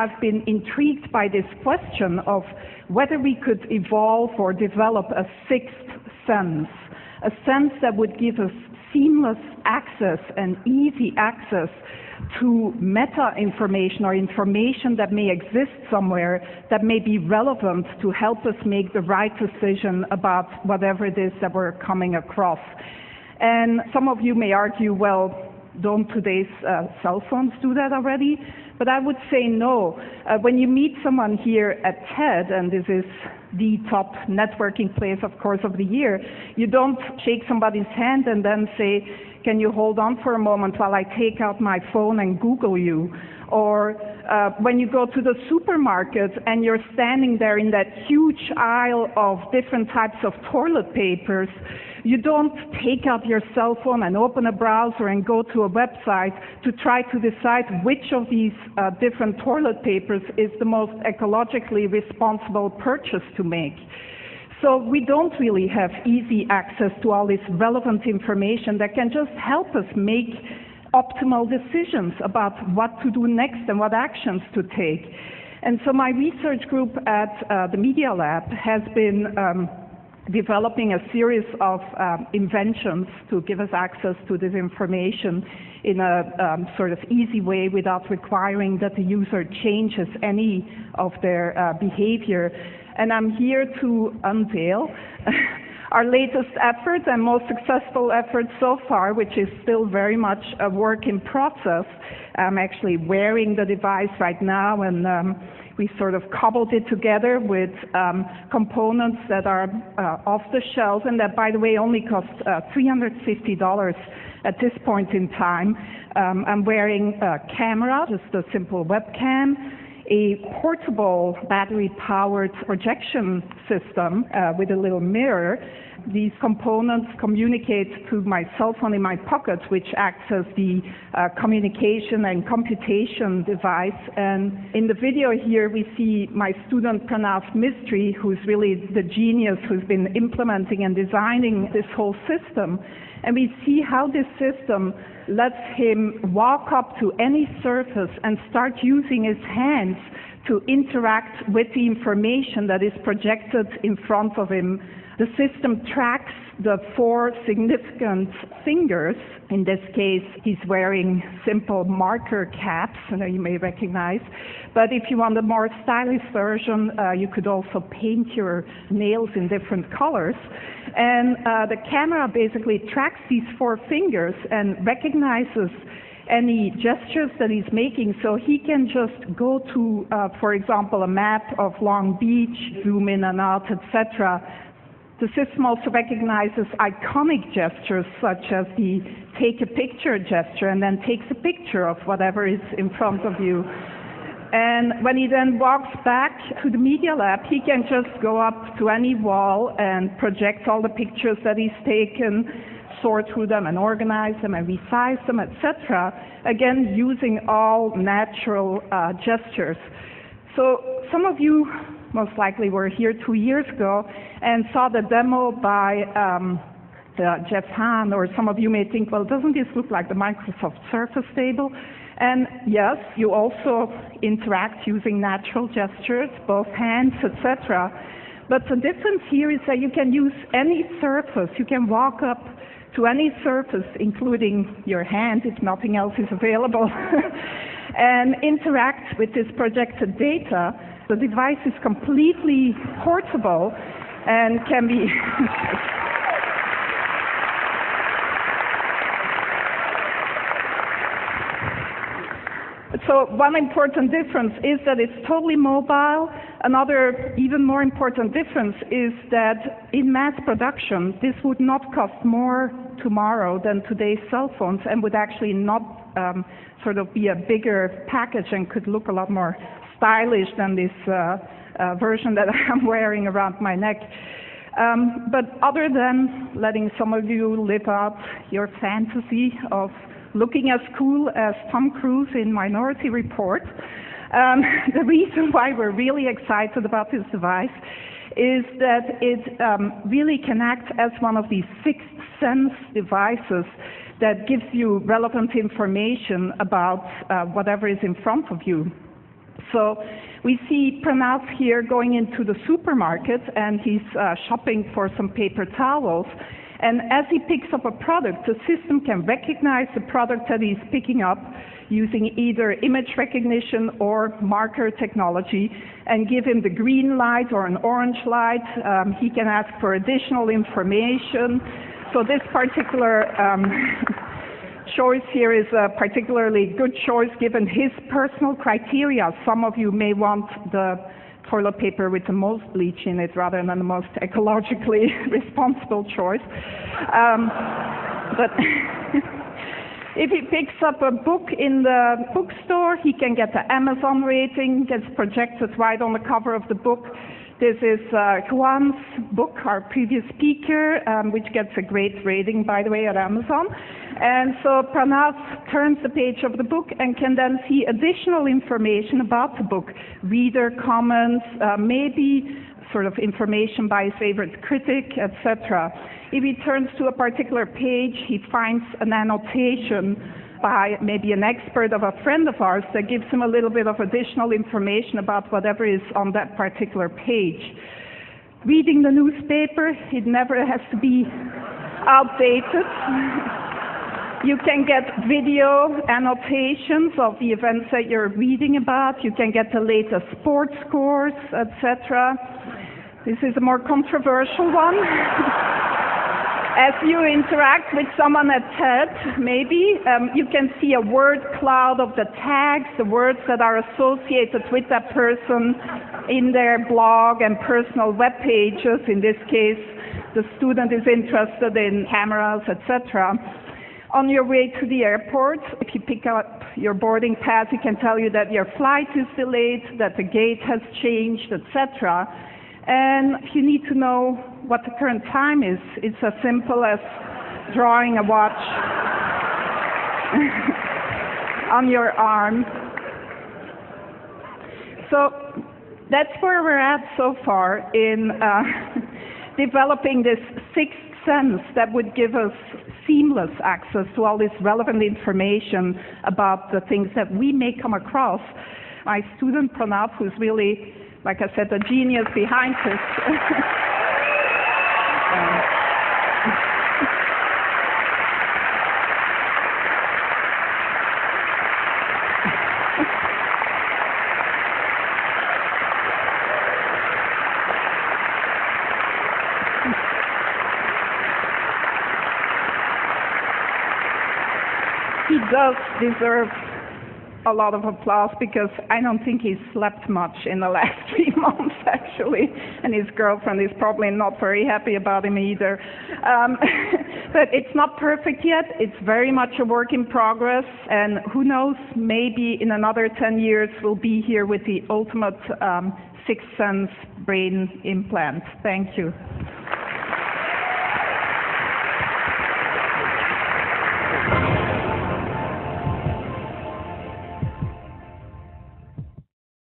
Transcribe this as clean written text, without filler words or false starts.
have been intrigued by this question of whether we could evolve or develop a sixth sense, a sense that would give us seamless access and easy access to meta information or information that may exist somewhere that may be relevant to help us make the right decision about whatever it is that we're coming across. And some of you may argue, well, don't today's cell phones do that already? But I would say no. When you meet someone here at TED, and this is the top networking place, of course, of the year, you don't shake somebody's hand and then say, can you hold on for a moment while I take out my phone and Google you? Or when you go to the supermarket and you're standing there in that huge aisle of different types of toilet papers, you don't take out your cell phone and open a browser and go to a website to try to decide which of these different toilet papers is the most ecologically responsible purchase to make. So we don't really have easy access to all this relevant information that can just help us make optimal decisions about what to do next and what actions to take. And so my research group at the Media Lab has been developing a series of inventions to give us access to this information in a sort of easy way without requiring that the user changes any of their behavior. And I'm here to unveil our latest effort and most successful effort so far, which is still very much a work in process. I'm actually wearing the device right now, and we sort of cobbled it together with components that are off the shelf, and that, by the way, only cost $350 at this point in time. I'm wearing a camera, just a simple webcam, a portable battery-powered projection system with a little mirror. These components communicate to my cell phone in my pocket, which acts as the communication and computation device. And in the video here, we see my student Pranav Mistry, who's really the genius who's been implementing and designing this whole system. And we see how this system lets him walk up to any surface and start using his hands to interact with the information that is projected in front of him. The system tracks the 4 significant fingers. In this case, he's wearing simple marker caps, that you may recognize. But if you want a more stylish version, you could also paint your nails in different colors. And the camera basically tracks these 4 fingers and recognizes any gestures that he's making, so he can just go to, for example, a map of Long Beach, zoom in and out, etc. The system also recognizes iconic gestures such as the take a picture gesture, and then takes a picture of whatever is in front of you. And when he then walks back to the Media Lab, he can just go up to any wall and project all the pictures that he's taken, sort through them and organize them and resize them, etc. Again, using all natural gestures. So some of you most likely were here 2 years ago and saw the demo by Jeff Hahn, or some of you may think, well, doesn't this look like the Microsoft Surface table? And yes, you also interact using natural gestures, both hands, etc. But the difference here is that you can use any surface. You can walk up to any surface, including your hand, if nothing else is available, and interact with this projected data. The device is completely portable and can be So one important difference is that it's totally mobile. Another even more important difference is that in mass production, this would not cost more tomorrow than today's cell phones, and would actually not sort of be a bigger package and could look a lot more stylish than this version that I'm wearing around my neck. But other than letting some of you live out your fantasy of looking as cool as Tom Cruise in Minority Report, the reason why we're really excited about this device is that it really can act as one of these sixth sense devices that gives you relevant information about whatever is in front of you. So we see Pranav here going into the supermarket, and he's shopping for some paper towels. And as he picks up a product, the system can recognize the product that he's picking up using either image recognition or marker technology and give him the green light or an orange light. He can ask for additional information. So this particular choice here is a particularly good choice given his personal criteria. Some of you may want the toilet paper with the most bleach in it rather than the most ecologically responsible choice. But if he picks up a book in the bookstore, he can get the Amazon rating, gets projected right on the cover of the book. This is Juan's book, our previous speaker, which gets a great rating, by the way, at Amazon. And so Pranav turns the page of the book and can then see additional information about the book, reader comments, maybe sort of information by his favorite critic, etc. If he turns to a particular page, he finds an annotation by maybe an expert of a friend of ours that gives him a little bit of additional information about whatever is on that particular page. Reading the newspaper, it never has to be outdated. You can get video annotations of the events that you're reading about. You can get the latest sports scores, etc. This is a more controversial one. As you interact with someone at TED, maybe, you can see a word cloud of the tags, the words that are associated with that person in their blog and personal web pages. In this case, the student is interested in cameras, etc. On your way to the airport, if you pick up your boarding pass, it can tell you that your flight is delayed, that the gate has changed, etc. And if you need to know what the current time is, it's as simple as drawing a watch on your arm. So that's where we're at so far in developing this sixth sense that would give us seamless access to all this relevant information about the things that we may come across. My student Pranav, who's really, like I said, the genius behind this. He does deserve a lot of applause because I don't think he's slept much in the last 3 months, actually, and his girlfriend is probably not very happy about him either. But it's not perfect yet. It's very much a work in progress, and who knows, maybe in another 10 years we'll be here with the ultimate sixth sense brain implant. Thank you.